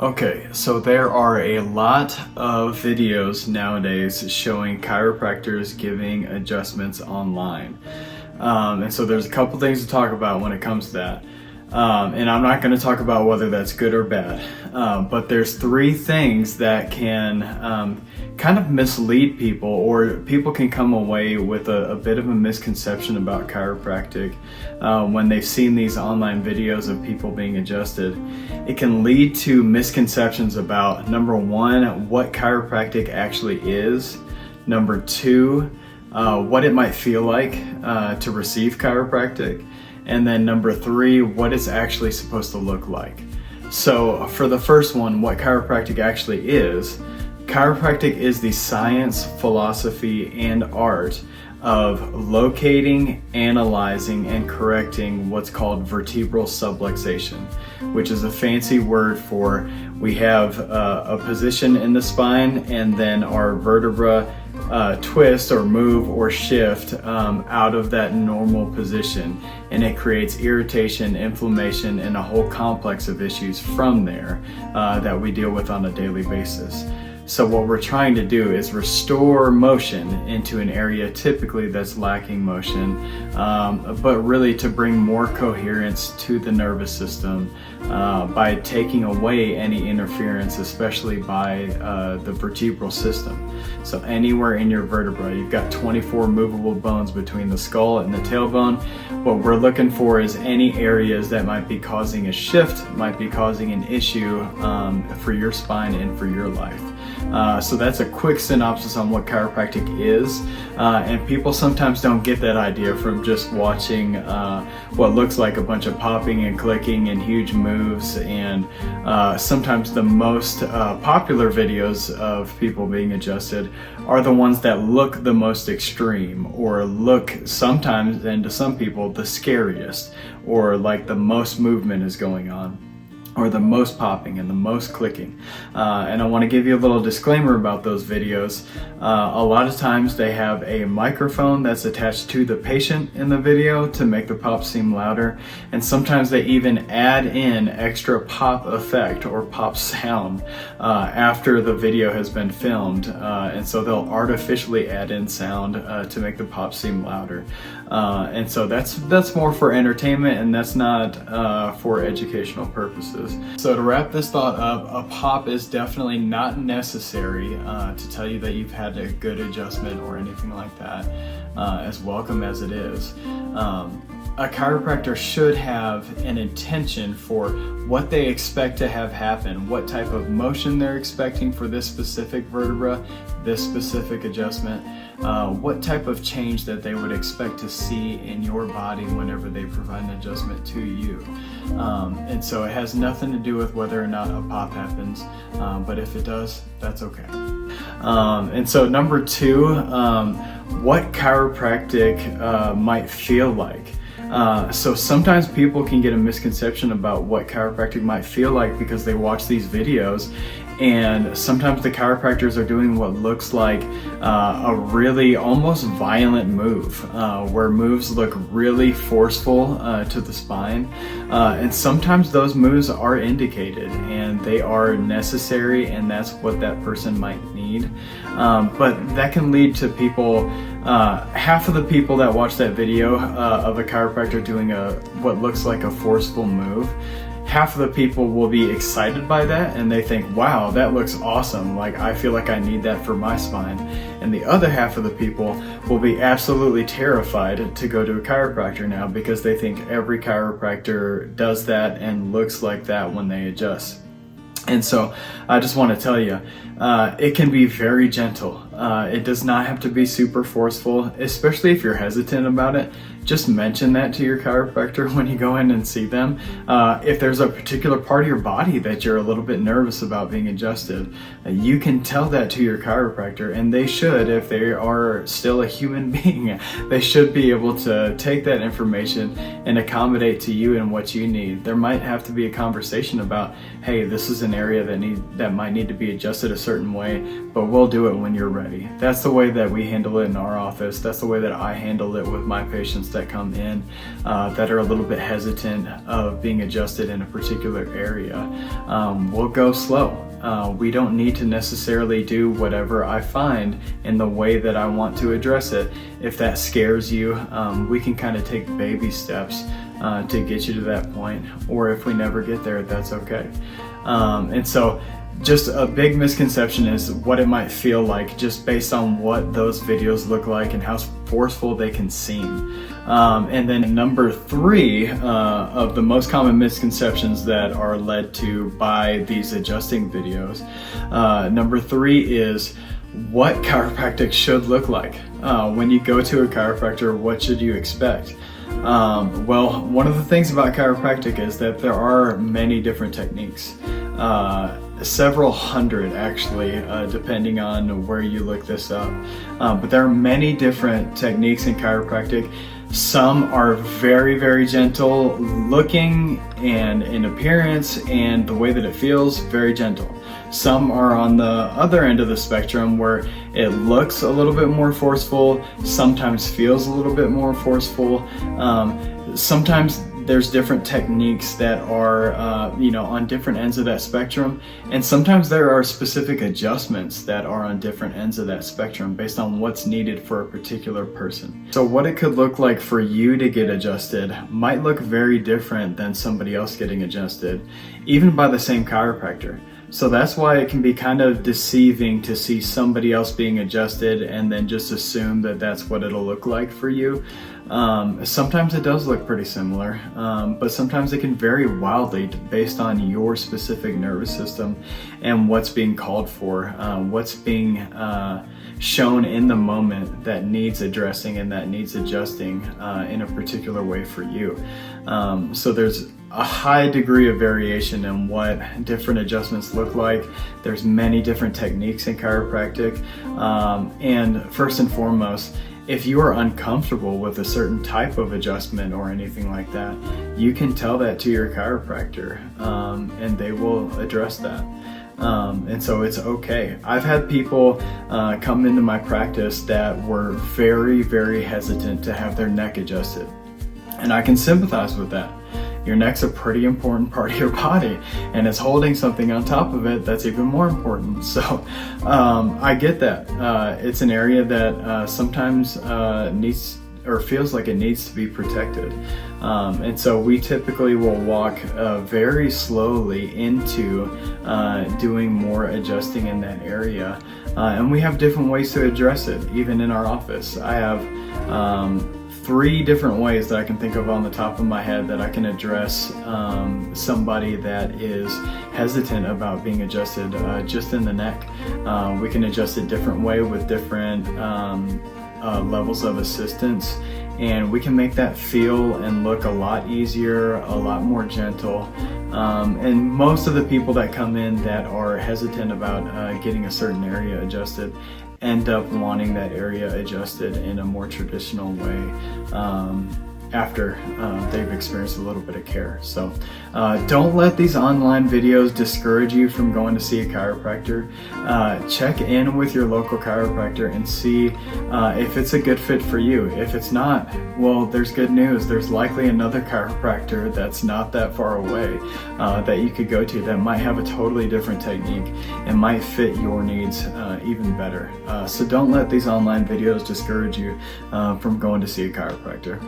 Okay, so there are a lot of videos nowadays showing chiropractors giving adjustments online. And so there's a couple things to talk about when it comes to that. And I'm not going to talk about whether that's good or bad, but there's three things that can kind of mislead people, or people can come away with a bit of a misconception about chiropractic when they've seen these online videos of people being adjusted. It can lead to misconceptions about, number one, what chiropractic actually is, number two, what it might feel like to receive chiropractic, and then number three, what it's actually supposed to look like. So for the first one, what chiropractic actually is, chiropractic is the science, philosophy, and art of locating, analyzing, and correcting what's called vertebral subluxation, which is a fancy word for we have a position in the spine and then our vertebra twist or move or shift out of that normal position, and it creates irritation, inflammation, and a whole complex of issues from there that we deal with on a daily basis. So what we're trying to do is restore motion into an area typically that's lacking motion, but really to bring more coherence to the nervous system by taking away any interference, especially by the vertebral system. So anywhere in your vertebra, you've got 24 movable bones between the skull and the tailbone. What we're looking for is any areas that might be causing a shift, might be causing an issue for your spine and for your life. So that's a quick synopsis on what chiropractic is, and people sometimes don't get that idea from just watching what looks like a bunch of popping and clicking and huge moves, and sometimes the most popular videos of people being adjusted are the ones that look the most extreme, or look sometimes, and to some people, the scariest, or like the most movement is going on, or the most popping and the most clicking. And I want to give you a little disclaimer about those videos. A lot of times they have a microphone that's attached to the patient in the video to make the pop seem louder, and sometimes they even add in extra pop effect or pop sound after the video has been filmed, and so they'll artificially add in sound to make the pop seem louder. And so that's more for entertainment, and that's not for educational purposes. So to wrap this thought up, a pop is definitely not necessary to tell you that you've had a good adjustment or anything like that, as welcome as it is. A chiropractor should have an intention for what they expect to have happen, what type of motion they're expecting for this specific vertebra, this specific adjustment, what type of change that they would expect to see in your body whenever they provide an adjustment to you. And so it has nothing to do with whether or not a pop happens, but if it does, that's okay. And so number two, what chiropractic might feel like. So sometimes people can get a misconception about what chiropractic might feel like because they watch these videos, and sometimes the chiropractors are doing what looks like a really almost violent move, where moves look really forceful to the spine, and sometimes those moves are indicated and they are necessary, and that's what that person might need, but that can lead to people, half of the people that watch that video of a chiropractor doing what looks like a forceful move, half of the people will be excited by that and they think, wow, that looks awesome, like I feel like I need that for my spine. And the other half of the people will be absolutely terrified to go to a chiropractor now because they think every chiropractor does that and looks like that when they adjust. And so I just want to tell you, it can be very gentle. It does not have to be super forceful, especially if you're hesitant about it. Just mention that to your chiropractor when you go in and see them. If there's a particular part of your body that you're a little bit nervous about being adjusted, you can tell that to your chiropractor, and they should, if they are still a human being, they should be able to take that information and accommodate to you and what you need. There might have to be a conversation about, hey, this is an area that might need to be adjusted a certain way, but we'll do it when you're ready. already. That's the way that we handle it in our office. That's the way that I handle it with my patients that come in that are a little bit hesitant of being adjusted in a particular area. We'll go slow. We don't need to necessarily do whatever I find in the way that I want to address it. If that scares you, we can kind of take baby steps to get you to that point, or if we never get there, that's okay. And so just a big misconception is what it might feel like just based on what those videos look like and how forceful they can seem. And then number 3 of the most common misconceptions that are led to by these adjusting videos, number 3 is what chiropractic should look like. When you go to a chiropractor, what should you expect? Well, one of the things about chiropractic is that there are many different techniques. Several hundred actually, depending on where you look this up. But there are many different techniques in chiropractic. Some are very, very gentle looking and in appearance, and the way that it feels, very gentle. Some are on the other end of the spectrum where it looks a little bit more forceful, sometimes feels a little bit more forceful. Sometimes there's different techniques that are, on different ends of that spectrum. And sometimes there are specific adjustments that are on different ends of that spectrum based on what's needed for a particular person. So what it could look like for you to get adjusted might look very different than somebody else getting adjusted, even by the same chiropractor. So that's why it can be kind of deceiving to see somebody else being adjusted and then just assume that that's what it'll look like for you. Sometimes it does look pretty similar, but sometimes it can vary wildly based on your specific nervous system and what's being called for, what's being shown in the moment that needs addressing and that needs adjusting in a particular way for you. So there's a high degree of variation in what different adjustments look like. There's many different techniques in chiropractic, and first and foremost, if you are uncomfortable with a certain type of adjustment or anything like that, you can tell that to your chiropractor, and they will address that. And so it's okay. I've had people come into my practice that were very, very hesitant to have their neck adjusted, and I can sympathize with that. Your neck's a pretty important part of your body, and it's holding something on top of it that's even more important. So I get that. It's an area that sometimes needs or feels like it needs to be protected. And so we typically will walk very slowly into doing more adjusting in that area. And we have different ways to address it, even in our office. I have 3 different ways that I can think of on the top of my head that I can address somebody that is hesitant about being adjusted just in the neck. We can adjust it different way with different levels of assistance, and we can make that feel and look a lot easier, a lot more gentle. And most of the people that come in that are hesitant about getting a certain area adjusted end up wanting that area adjusted in a more traditional way after they've experienced a little bit of care. So don't let these online videos discourage you from going to see a chiropractor. Check in with your local chiropractor and see if it's a good fit for you. If it's not, well, there's good news. There's likely another chiropractor that's not that far away that you could go to that might have a totally different technique and might fit your needs even better. So don't let these online videos discourage you from going to see a chiropractor.